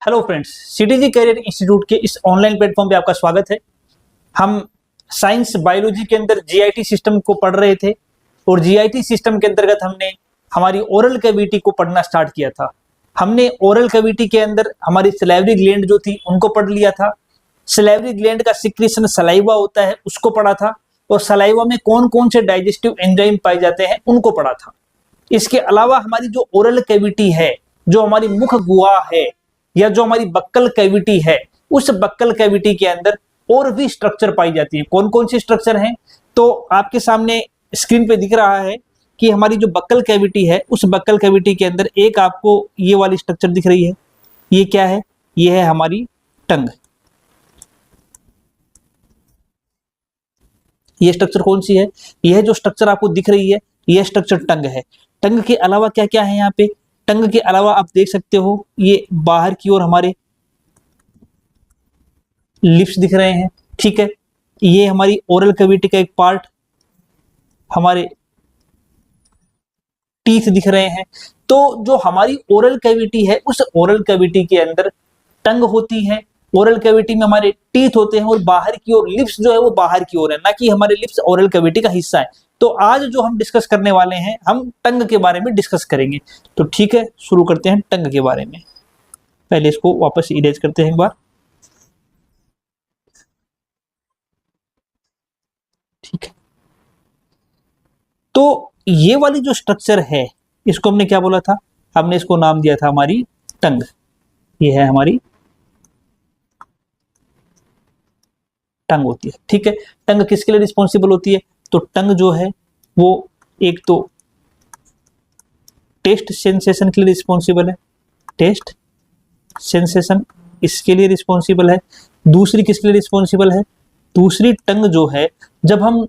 Hello friends, CTG career institute के इस online platform पे आपका स्वागत है। हम साइंस बायोलॉजी के अंदर जीआईटी सिस्टम को पढ़ रहे थे और जीआईटी सिस्टम के अंतर्गत हमने हमारी ओरल कैविटी को पढ़ना स्टार्ट किया था। हमने ओरल कैविटी के अंदर हमारी सलाइवरी ग्लैंड जो थी उनको पढ़ लिया था। सलाइवरी ग्लैंड का सिक्रीशन सलाइवा होता है उसको पढ़ा था और सलाइवा में कौन कौन से डाइजेस्टिव एंजाइम पाए जाते हैं उनको पढ़ा था। इसके अलावा हमारी जो ओरल कैविटी है, जो हमारी मुख गुहा है या जो हमारी बक्कल कैविटी है, उस बक्कल कैविटी के अंदर और भी स्ट्रक्चर पाई जाती है। कौन कौन सी स्ट्रक्चर हैं तो आपके सामने स्क्रीन पे दिख रहा है कि हमारी जो बक्कल कैविटी है, उस बक्कल कैविटी के अंदर एक आपको ये वाली स्ट्रक्चर दिख रही है। ये क्या है? ये है हमारी टंग। ये स्ट्रक्चर कौन सी है? यह जो स्ट्रक्चर आपको दिख रही है, यह स्ट्रक्चर टंग है। टंग के अलावा क्या क्या है यहाँ पे? टंग के अलावा आप देख सकते हो ये बाहर की ओर हमारे लिप्स दिख रहे हैं, ठीक है। ये हमारी ओरल कैविटी का एक पार्ट, हमारे टीथ दिख रहे हैं। तो जो हमारी ओरल कैविटी है, उस ओरल कैविटी के अंदर टंग होती है। ओरल कैविटी में हमारे टीथ होते हैं और बाहर की ओर लिप्स जो है वो बाहर की ओर है, ना कि हमारे लिप्स ओरल कैविटी का हिस्सा है। तो आज जो हम डिस्कस करने वाले हैं, हम टंग के बारे में डिस्कस करेंगे। तो ठीक है, शुरू करते हैं टंग के बारे में। पहले इसको वापस इरेज करते हैं एक बार, ठीक है। तो ये वाली जो स्ट्रक्चर है, इसको हमने क्या बोला था? हमने इसको नाम दिया था हमारी टंग। ये है हमारी टंग होती है, ठीक है। टंग किसके लिए रिस्पॉन्सिबल होती है? तो टंग जो है वो एक तो टेस्ट सेंसेशन के लिए रिस्पॉन्सिबल है, टेस्ट सेंसेशन इसके लिए रिस्पॉन्सिबल है। दूसरी किसके लिए रिस्पॉन्सिबल है? दूसरी टंग जो है, जब हम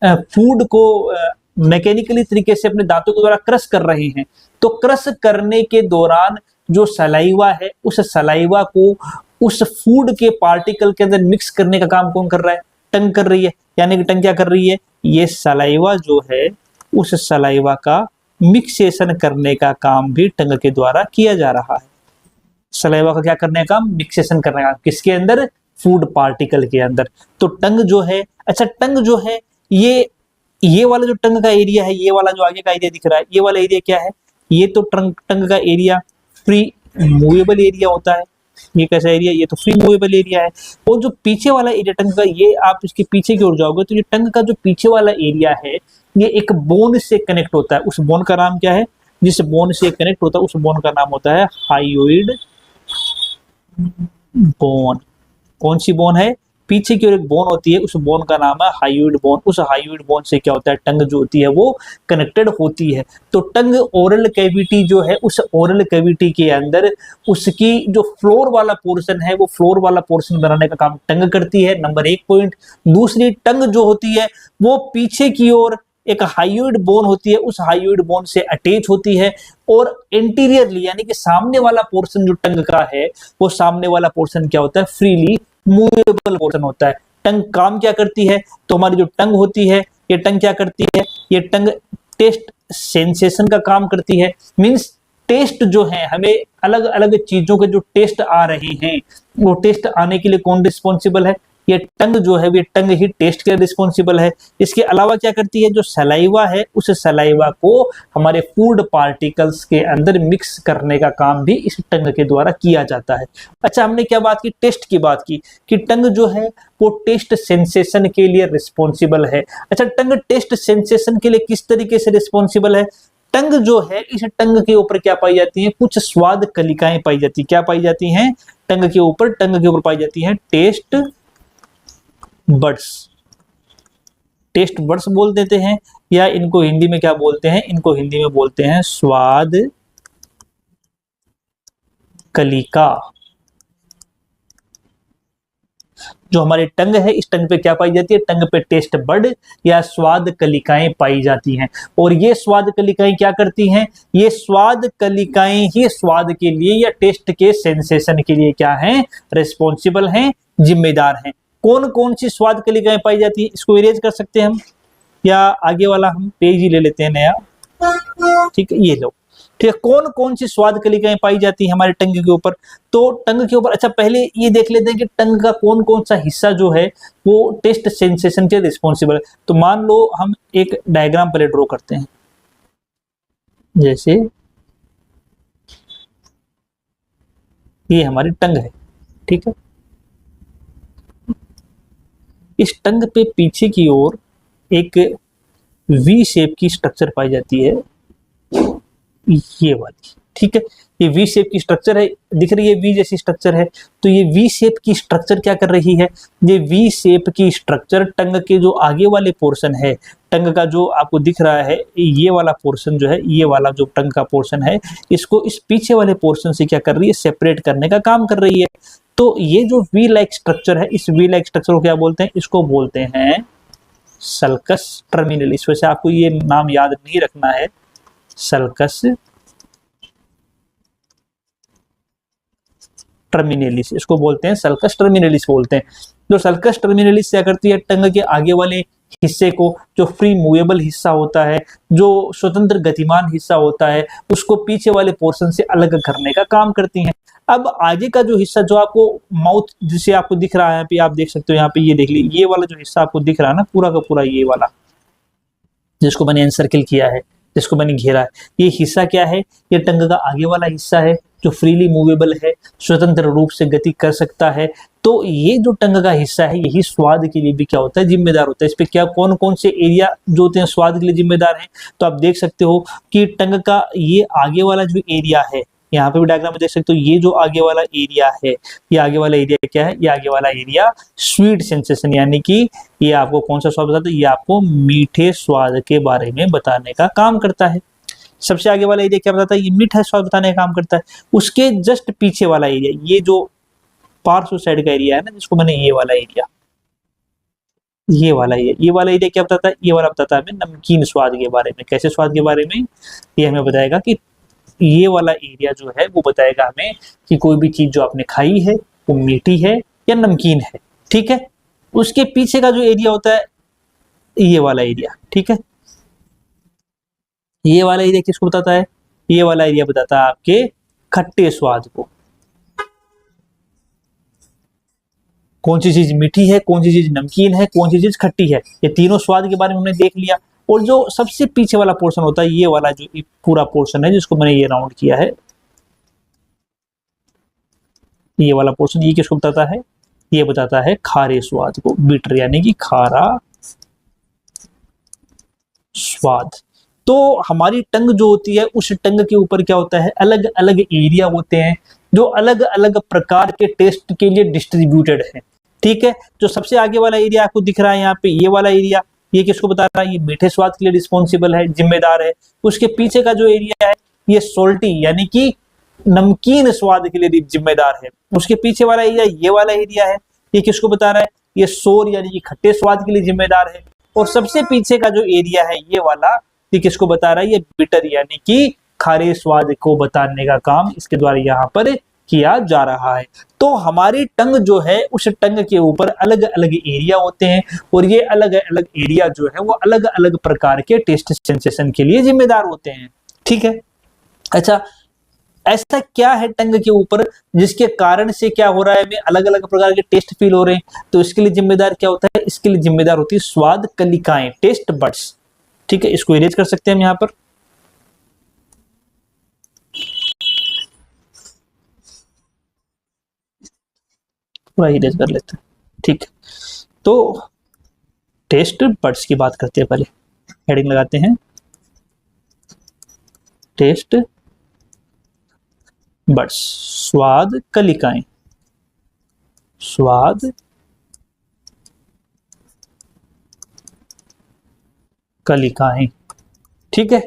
फूड को मैकेनिकली तरीके से अपने दांतों के द्वारा क्रश कर रहे हैं, तो क्रश करने के दौरान जो सलाइवा है, उस सलाइवा को उस फूड के पार्टिकल के अंदर मिक्स करने का काम कौन कर रहा है? टंग कर रही है। यानी कि टंग क्या कर रही है? ये सलाइवा जो है, उस सलाइवा का मिक्सेशन करने का काम भी टंग के द्वारा किया जा रहा है। सलाइवा का क्या करने का काम? मिक्सेशन करने का। किसके अंदर? फूड पार्टिकल के अंदर। तो टंग जो है, अच्छा टंग जो है, ये वाला जो टंग का एरिया है, ये वाला जो आगे का एरिया दिख रहा है, ये वाला एरिया क्या है? ये तो टंग का एरिया फ्री मूवेबल एरिया होता है। ये कैसा एरिया? ये तो फ्री मूवेबल एरिया है। और जो पीछे वाला एरिया टंग का, ये आप इसके पीछे की ओर जाओगे तो ये टंग का जो पीछे वाला एरिया है, ये एक बोन से कनेक्ट होता है। उस बोन का नाम क्या है? जिस बोन से कनेक्ट होता है उस बोन का नाम होता है हायोइड बोन। कौन सी बोन है? पीछे की ओर एक बोन होती है, उस बोन का नाम है हायोइड बोन। उस हायोइड बोन से क्या होता है? टंग जो होती है वो कनेक्टेड होती है। तो टंग ओरल कैविटी जो है, उस ओरल कैविटी के अंदर उसकी जो फ्लोर वाला पोर्शन है, वो फ्लोर वाला पोर्शन बनाने का काम टंग करती है, नंबर 1 पॉइंट। दूसरी, टंग जो होती है वो पीछे की ओर एक हायोइड बोन होती है, उस हायोइड बोन से अटैच होती है। और एंटीरियरली यानी कि सामने वाला पोर्शन जो टंग का है, वो सामने वाला पोर्शन क्या होता है? फ्रीली मूवेबल पोर्शन होता है। टंग काम क्या करती है? तो हमारी जो टंग होती है, ये टंग क्या करती है? ये टंग टेस्ट सेंसेशन का काम करती है। मींस टेस्ट जो है, हमें अलग अलग चीजों के जो टेस्ट आ रहे हैं, वो टेस्ट आने के लिए कौन रिस्पॉन्सिबल है? ये टंग जो है, ये टंग ही टेस्ट के लिए रिस्पॉन्सिबल है। इसके अलावा क्या करती है? जो सलाइवा है, उस सलाइवा को हमारे फूड पार्टिकल्स के अंदर मिक्स करने का काम भी इस टंग के द्वारा किया जाता है। अच्छा, हमने क्या बात की? टेस्ट की बात की कि टंग जो है वो टेस्ट सेंसेशन के लिए रिस्पॉन्सिबल है। अच्छा, टंग टेस्ट सेंसेशन के लिए किस तरीके से रिस्पॉन्सिबल है? टंग जो है, इस टंग के ऊपर क्या पाई जाती है? कुछ स्वाद कलिकाएं पाई जाती है। क्या पाई जाती हैं? टंग के ऊपर पाई जाती है टेस्ट बर्ड्स। टेस्ट बर्ड्स बोल देते हैं, या इनको हिंदी में क्या बोलते हैं? इनको हिंदी में बोलते हैं स्वाद कलिका। जो हमारे टंग है, इस टंग पे क्या पाई जाती है? टंग पे टेस्ट बर्ड या स्वाद कलिकाएं पाई जाती हैं। और ये स्वाद कलिकाएं क्या करती हैं? ये स्वाद कलिकाएं ही स्वाद के लिए या टेस्ट के सेंसेशन के लिए क्या हैं? रिस्पॉन्सिबल हैं, जिम्मेदार हैं। कौन कौन सी स्वाद कलिकाएं पाई जाती है? इसको इरेज कर सकते हैं हम, या आगे वाला हम पेज ही ले लेते हैं नया, ठीक है। ये लो, ठीक है, कौन कौन सी स्वाद कलिकाएं पाई जाती है हमारे टंग के ऊपर? तो टंग के ऊपर, अच्छा पहले ये देख लेते हैं कि टंग का कौन कौन सा हिस्सा जो है वो टेस्ट सेंसेशन के रिस्पॉन्सिबल है। तो मान लो हम एक डायग्राम पहले ड्रॉ करते हैं, जैसे ये हमारी टंग है, ठीक है। इस टंग पे पीछे की ओर एक वी शेप की स्ट्रक्चर पाई जाती है, ये वाली, ठीक है। ये वी शेप की स्ट्रक्चर है, दिख रही है वी जैसी स्ट्रक्चर है। तो ये वी शेप की स्ट्रक्चर क्या कर रही है? ये वी शेप की स्ट्रक्चर टंग के जो आगे वाले पोर्शन है, टंग का जो आपको दिख रहा है ये वाला पोर्शन जो है, ये वाला जो टंग का पोर्शन है, इसको इस पीछे वाले पोर्शन से क्या कर रही है? सेपरेट करने का काम कर रही है। तो ये जो वी लाइक स्ट्रक्चर है, इस वी लाइक स्ट्रक्चर को क्या बोलते हैं? इसको बोलते हैं सल्कस टर्मिनलिस। वैसे आपको ये नाम याद नहीं रखना है, सल्कस टर्मिनलिस, इसको बोलते हैं सल्कस टर्मिनलिस बोलते हैं। जो सल्कस टर्मिनलिस क्या करती है? टंग के आगे वाले हिस्से को, जो फ्री मूवेबल हिस्सा होता है, जो स्वतंत्र गतिमान हिस्सा होता है, उसको पीछे वाले पोर्शन से अलग करने का काम करती हैं। अब आगे का जो हिस्सा जो आपको माउथ जिसे आपको दिख रहा है, यहाँ पे आप देख सकते हो, यहाँ पे ये देख लीजिए, ये वाला जो हिस्सा आपको दिख रहा है ना, पूरा का पूरा ये वाला जिसको मैंने एनसर्किल किया है, जिसको मैंने घेरा है, ये हिस्सा क्या है? ये टंग का आगे वाला हिस्सा है जो फ्रीली मूवेबल है, स्वतंत्र रूप से गति कर सकता है। तो ये जो टंग का हिस्सा है, यही स्वाद के लिए भी क्या होता है? जिम्मेदार होता है। इस पे क्या कौन कौन से एरिया जो होते हैं स्वाद के लिए जिम्मेदार हैं? तो आप देख सकते हो कि टंग का ये आगे वाला जो एरिया है, यहाँ पे भी डायग्राम में देख सकते हो, ये जो आगे वाला एरिया है, ये आगे वाला एरिया क्या है? ये आगे वाला एरिया स्वीट सेंसेशन, यानी कि ये आपको कौन सा स्वाद बताता है? ये आपको मीठे स्वाद के बारे में बताने का काम करता है। सबसे आगे वाला एरिया क्या बताता है? ये मीठा स्वाद बताने का काम करता है। उसके जस्ट पीछे वाला एरिया, ये जो पार्श्व साइड का एरिया है ना, जिसको मैंने ये वाला एरिया, ये वाला एरिया क्या बताता है? ये वाला बताता है हमें नमकीन स्वाद के बारे में। कैसे स्वाद के बारे में? ये हमें बताएगा कि ये वाला एरिया जो है वो बताएगा हमें कि कोई भी चीज जो आपने खाई है वो मीठी है या नमकीन है, ठीक है। उसके पीछे का जो एरिया होता है ये वाला एरिया, ठीक है। ये वाला एरिया किसको बताता है? ये वाला एरिया बताता है आपके खट्टे स्वाद को। कौन सी चीज मीठी है, कौन सी चीज नमकीन है, कौन सी चीज खट्टी है, ये तीनों स्वाद के बारे में हमने देख लिया। और जो सबसे पीछे वाला पोर्शन होता है, ये वाला जो पूरा पोर्शन है जिसको मैंने ये राउंड किया है, ये वाला पोर्शन, ये किसको बताता है? ये बताता है खारे स्वाद को, बिटर यानी कि खारा स्वाद। तो हमारी टंग जो होती है, उस टंग के ऊपर क्या होता है? अलग अलग एरिया होते हैं जो अलग अलग प्रकार के टेस्ट के लिए डिस्ट्रीब्यूटेड है, ठीक है। जो सबसे आगे वाला एरिया आपको दिख रहा है यहाँ पे, ये वाला एरिया, ये किसको बता रहा है? ये मीठे स्वाद के लिए रिस्पॉन्सिबल है, जिम्मेदार है। उसके पीछे का जो एरिया है, ये सोल्टी यानी कि नमकीन स्वाद के लिए जिम्मेदार है। उसके पीछे वाला एरिया, ये वाला एरिया है, ये किसको बता रहा है? ये सोर यानी कि खट्टे स्वाद के लिए जिम्मेदार है। और सबसे पीछे का जो एरिया है, ये वाला, ये किसको बता रहा है? ये बिटर यानी कि खारे स्वाद को बताने का काम इसके द्वारा यहाँ पर किया जा रहा है। तो हमारी टंग जो है, उस टंग के ऊपर अलग अलग एरिया होते हैं और ये अलग अलग एरिया जो है वो अलग अलग प्रकार के टेस्ट सेंसेशन के लिए जिम्मेदार होते हैं, ठीक है। अच्छा, ऐसा क्या है टंग के ऊपर जिसके कारण से क्या हो रहा है? हमें अलग अलग प्रकार के टेस्ट फील हो रहे हैं। तो इसके लिए जिम्मेदार क्या होता है? इसके लिए जिम्मेदार होती है स्वाद कलिकाएं, टेस्ट बड्स, ठीक है। इसको इरेज कर सकते हैं हम यहाँ पर। पूरा इरेज कर लेते हैं, ठीक है। तो टेस्ट बड्स की बात करते हैं, पहले हेडिंग लगाते हैं, टेस्ट बड्स, स्वाद कलिकाएं, स्वाद कलिकाएं, ठीक है।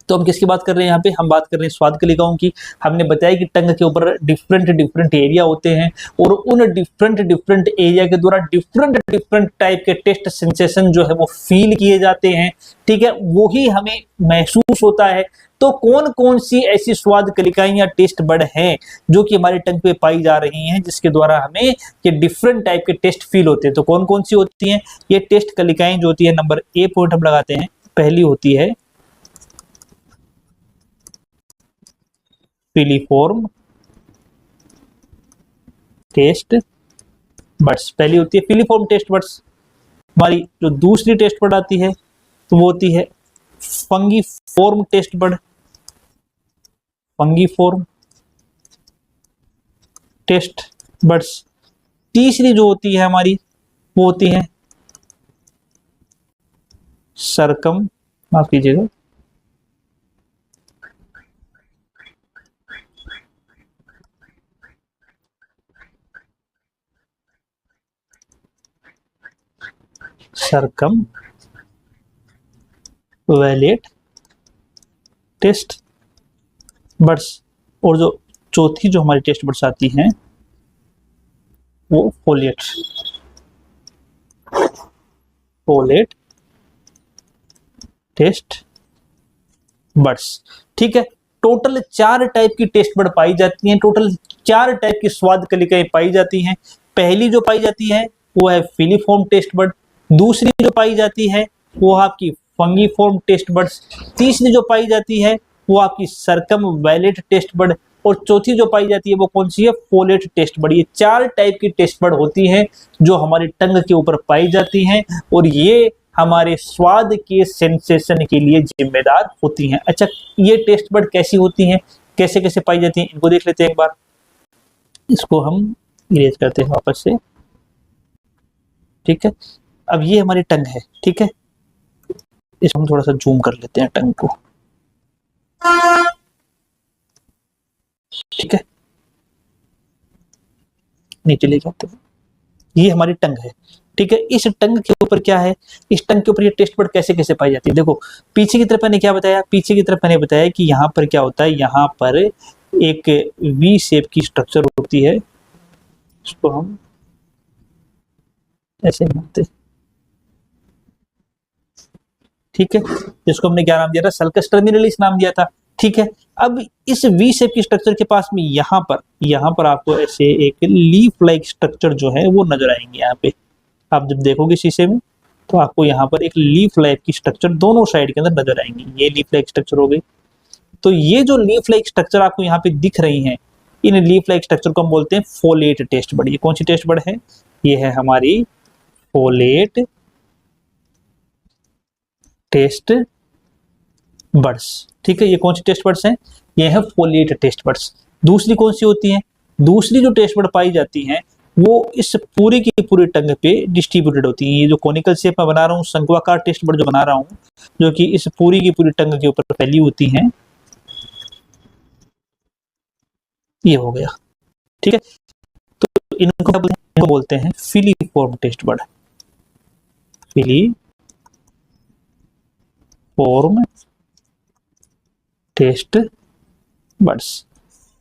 तो हम किसकी बात कर रहे हैं यहाँ पे? हम बात कर रहे हैं स्वाद कलिकाओं की। हमने बताया कि टंग के ऊपर डिफरेंट डिफरेंट एरिया होते हैं और उन डिफरेंट डिफरेंट एरिया के द्वारा डिफरेंट डिफरेंट टाइप के टेस्ट सेंसेशन जो है वो फील किए जाते हैं, ठीक है, वो ही हमें महसूस होता है। तो कौन कौन सी ऐसी स्वाद कलिकाएं या टेस्ट बड हैं जो कि हमारे टंग पे पाई जा रही हैं, जिसके द्वारा हमें ये डिफरेंट टाइप के टेस्ट फील होते हैं? तो कौन कौन सी होती हैं ये टेस्ट कलिकाएं जो होती है? नंबर ए पॉइंट हम लगाते हैं, पहली होती है फिलीफॉर्म टेस्ट बड्स, पहली होती है फिलीफॉर्म टेस्ट बड्स। हमारी जो दूसरी टेस्ट बड आती है तो वो होती है फंगीफॉर्म टेस्ट बड, फंगीफॉर्म टेस्ट बड्स। तीसरी जो होती है हमारी वो होती है सरकम, माफ कीजिएगा, सरकम वैलेट टेस्ट बड्स। और जो चौथी जो हमारी टेस्ट बड्स आती हैं वो फोलेट, फोलेट टेस्ट बड्स। ठीक है, टोटल 4 टाइप की टेस्ट बड पाई जाती हैं, टोटल 4 टाइप की स्वाद कलिकाएं पाई जाती हैं। पहली जो पाई जाती है वो है फिलीफॉर्म टेस्ट बड, दूसरी जो पाई जाती है वो आपकी फंगीफॉर्म टेस्ट बड्स, तीसरी जो पाई जाती है वो आपकी सरकम वैलेट टेस्ट बड, और चौथी जो पाई जाती है वो कौन सी है, फोलेट टेस्ट बड। ये 4 टाइप की टेस्ट बड होती हैं जो हमारी टंग के ऊपर पाई जाती हैं और ये हमारे स्वाद के सेंसेशन के लिए जिम्मेदार होती हैं। अच्छा, ये टेस्ट बड कैसी होती हैं, कैसे कैसे पाई जाती हैं, इनको देख लेते हैं एक बार। इसको हम इरेज करते हैं वापस से। ठीक है, अब ये हमारी टंग है। ठीक है, इसको हम थोड़ा सा जूम कर लेते हैं टंग को। ठीक है, नीचे ले जाते हैं, ये हमारी टंग है। ठीक है, इस टंग के ऊपर क्या है, इस टंग के ऊपर ये टेस्ट बड कैसे कैसे पाई जाती है। देखो पीछे की तरफ मैंने क्या बताया, पीछे की तरफ मैंने बताया कि यहाँ पर क्या होता है, यहाँ पर एक वी शेप की स्ट्रक्चर होती है, इसको हम ऐसे बनाते हैं। ठीक है, जिसको हमने क्या नाम दिया था, सल्कस टर्मिनलिस नाम दिया था। ठीक है, अब इस वी शेप की स्ट्रक्चर के पास में यहाँ पर आपको ऐसे एक लीफ लाइक स्ट्रक्चर जो है वो नजर आएंगे। यहाँ पे आप जब देखोगे शीशे में तो आपको यहाँ पर एक लीफ लाइक की स्ट्रक्चर दोनों साइड के अंदर नजर आएंगी। ये लीफ लाइक स्ट्रक्चर हो गई। तो ये जो लीफ लाइक स्ट्रक्चर आपको यहाँ पे दिख रही हैं, इन लीफ लाइक स्ट्रक्चर को हम बोलते हैं फोलेट टेस्ट बड। ये कौन सी टेस्ट बड है, ये है हमारी फोलेट टेस्ट बड्स। ठीक है, ये कौन सी टेस्ट बड्स हैं, ये है फोलेट टेस्ट बड्स। दूसरी कौन सी होती है, दूसरी जो टेस्ट बड पाई जाती हैं वो इस पूरी की पूरी टंग पे डिस्ट्रीब्यूटेड होती है। ये जो कॉनिकल शेप में बना रहा हूँ, शंक्वाकार टेस्ट बड जो बना रहा हूँ, जो कि इस पूरी की पूरी टंग के ऊपर फैली होती हैं, ये हो गया। ठीक है, तो इनको बोलते हैं filiform test bud, filiform test buds.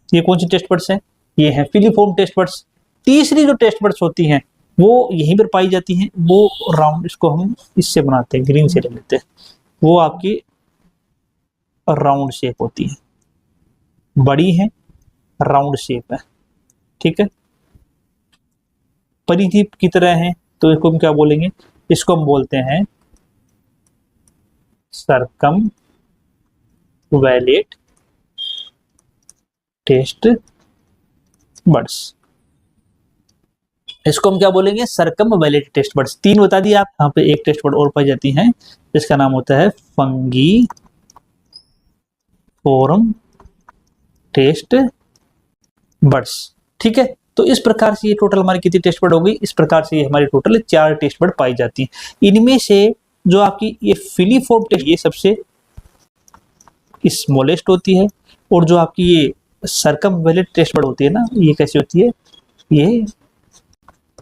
ये कौन सी टेस्ट बड्स हैं, ये है फिलीफॉर्म टेस्ट बड्स। तीसरी जो टेस्ट बड्स होती हैं वो यहीं पर पाई जाती हैं, वो राउंड, इसको हम इससे बनाते हैं, ग्रीन से ले लेते हैं, वो आपकी राउंड शेप होती है, बड़ी है, राउंड शेप है। ठीक है, परिधि की तरह है, तो इसको हम क्या बोलेंगे, इसको हम बोलते हैं सरकम वैलेट टेस्ट बड्स। इसको हम क्या बोलेंगे, सरकम वैलेट टेस्ट बड्स। 3 बता दिए आप। यहाँ पे एक टेस्ट बड और पाई जाती है जिसका नाम होता है फंगीफॉर्म टेस्ट बड्स। ठीक है, तो इस प्रकार से ये टोटल हमारी कितनी टेस्ट बड हो गई, इस प्रकार से ये हमारी टोटल 4 टेस्ट बड पाई जाती है। इनमें से जो आपकी ये फिलीफॉर्म टेस्ट, ये सबसे स्मॉलेस्ट होती है, और जो आपकी ये सरकम वैलेट टेस्ट बड होती है ना, ये कैसी होती है, ये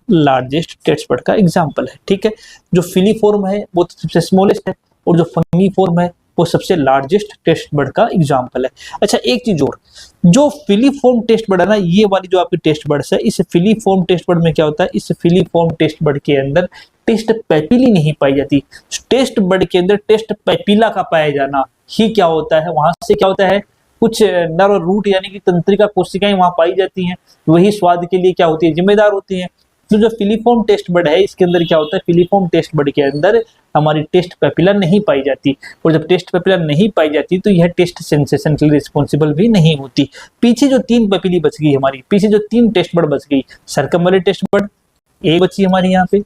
लार्जेस्ट टेस्ट बड का एग्जाम्पल है। ठीक है, जो फिलीफॉर्म है वो तो सबसे स्मॉलेस्ट है, और जो फंगीफॉर्म है वो सबसे लार्जेस्ट टेस्ट बड का एग्जाम्पल है। अच्छा, एक चीज और, जो फिलीफॉर्म टेस्ट बड है ना, ये वाली जो आपकी टेस्ट बड्स है, इस फिलीफॉर्म टेस्ट बड में क्या होता है, इस फिलीफॉर्म टेस्ट बड के अंदर टेस्ट पैपिली नहीं पाई जाती। टेस्ट बड के अंदर टेस्ट पैपिला का पाया जाना ही क्या होता है, वहां से क्या होता है, कुछ नर्व रूट यानी कि तंत्रिका कोशिकाएं वहां पाई जाती हैं, वही स्वाद के लिए क्या होती है, जिम्मेदार होती हैं। तो जो फिलीफॉर्म टेस्ट बड है इसके अंदर क्या होता है, फिलीफॉर्म टेस्ट बड के अंदर हमारी टेस्ट पेपिला नहीं पाई जाती, और जब टेस्ट पेपिला नहीं पाई जाती तो यह टेस्ट सेंसेशन के लिए रिस्पॉन्सिबल भी नहीं होती। पीछे जो 3 पेपिली बच गई हमारी, पीछे जो 3 टेस्ट बड बच गई, सरकमवैलेंट टेस्ट बड एक बची हमारी यहाँ पे,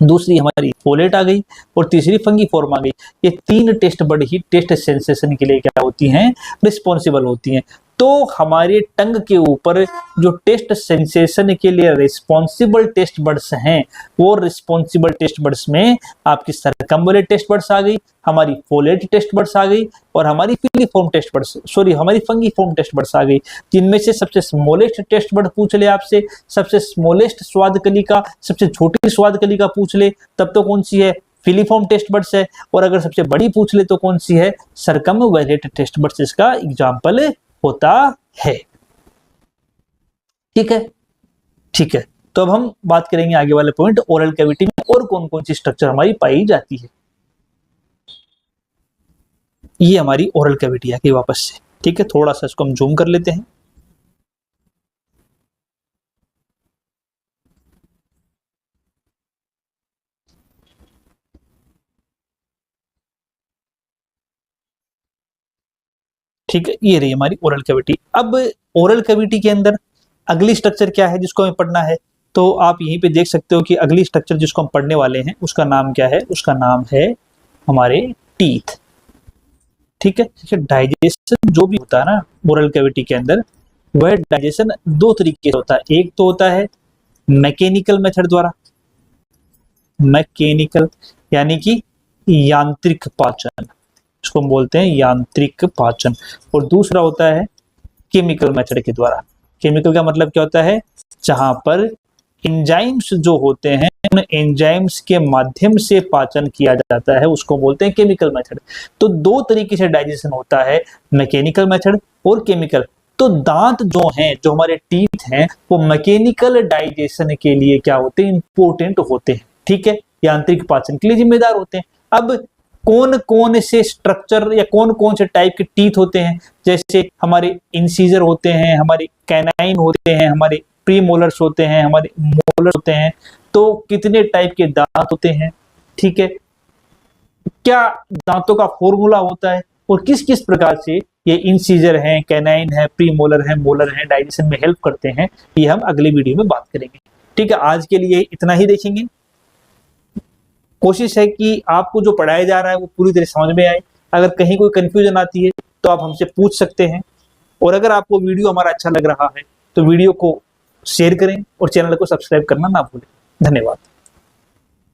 दूसरी हमारी फोलेट आ गई और तीसरी फंगीफॉर्म आ गई। ये 3 टेस्ट बड ही टेस्ट सेंसेशन के लिए क्या होती हैं, रिस्पॉन्सिबल होती हैं। तो हमारे टंग के ऊपर जो टेस्ट सेंसेशन के लिए रिस्पॉन्सिबल टेस्ट बड्स हैं, वो रिस्पॉन्सिबल टेस्ट बड्स में आपकी सरकमवैलेंट टेस्ट बड्स आ गई, हमारी फोलेट टेस्ट बड्स आ गई और हमारी फिलीफॉर्म टेस्ट बड्स, सॉरी हमारी फंगीफॉर्म टेस्ट बड्स आ गई। जिनमें से सबसे स्मॉलेस्ट टेस्ट बड पूछ ले आपसे, सबसे स्मॉलेस्ट स्वाद कलिका, सबसे छोटी स्वाद कलिका पूछ ले, तब तो कौन सी है, फिलीफॉर्म टेस्ट बड्स है। और अगर सबसे बड़ी पूछ ले तो कौन सी है, सरकमवैलेंट टेस्ट बड्स इसका एग्जाम्पल होता है। ठीक है, ठीक है। तो अब हम बात करेंगे आगे वाले पॉइंट, ओरल कैविटी में और कौन कौन सी स्ट्रक्चर हमारी पाई जाती है। ये हमारी ओरल कैविटी है कि वापस से, ठीक है, थोड़ा सा इसको हम जूम कर लेते हैं। ठीक है, ये रही हमारी ओरल कैविटी। अब ओरल कैविटी के अंदर अगली स्ट्रक्चर क्या है जिसको हमें पढ़ना है, तो आप यहीं पे देख सकते हो कि अगली स्ट्रक्चर जिसको हम पढ़ने वाले हैं उसका नाम क्या है, उसका नाम है हमारे टीथ। ठीक है, डाइजेशन जो भी होता है ना ओरल कैविटी के अंदर, वह डाइजेशन 2 तरीके से होता है। एक तो होता है मैकेनिकल मेथड द्वारा, मैकेनिकल यानी कि यांत्रिक पाचन, इसको हम बोलते हैं यांत्रिक पाचन। और दूसरा होता है केमिकल मेथड के द्वारा। केमिकल का मतलब क्या होता है, जहां पर एंजाइम्स जो होते हैं उन एंजाइम्स के माध्यम से पाचन किया जाता है, उसको बोलते हैं केमिकल मेथड। तो 2 तरीके से डाइजेशन होता है, मैकेनिकल मेथड और केमिकल। तो दांत जो हैं, जो हमारे टीथ हैं, वो मैकेनिकल डाइजेशन के लिए क्या होते हैं, इंपॉर्टेंट होते हैं। ठीक है, यांत्रिक पाचन के लिए जिम्मेदार होते हैं। अब कौन कौन से स्ट्रक्चर या कौन कौन से टाइप के टीथ होते हैं, जैसे हमारे इंसीजर होते हैं, हमारे कैनाइन होते हैं, हमारे प्रीमोलर्स होते हैं, हमारे मोलर्स होते हैं। तो कितने टाइप के दांत होते हैं, ठीक है, क्या दांतों का फॉर्मूला होता है और किस किस प्रकार से ये इंसीजर हैं, कैनाइन है, प्रीमोलर है, मोलर है, डाइजेशन में हेल्प करते हैं, ये हम अगले वीडियो में बात करेंगे। ठीक है, आज के लिए इतना ही देखेंगे। कोशिश है कि आपको जो पढ़ाया जा रहा है वो पूरी तरह समझ में आए। अगर कहीं कोई कंफ्यूजन आती है तो आप हमसे पूछ सकते हैं। और अगर आपको वीडियो हमारा अच्छा लग रहा है तो वीडियो को शेयर करें और चैनल को सब्सक्राइब करना ना भूलें। धन्यवाद।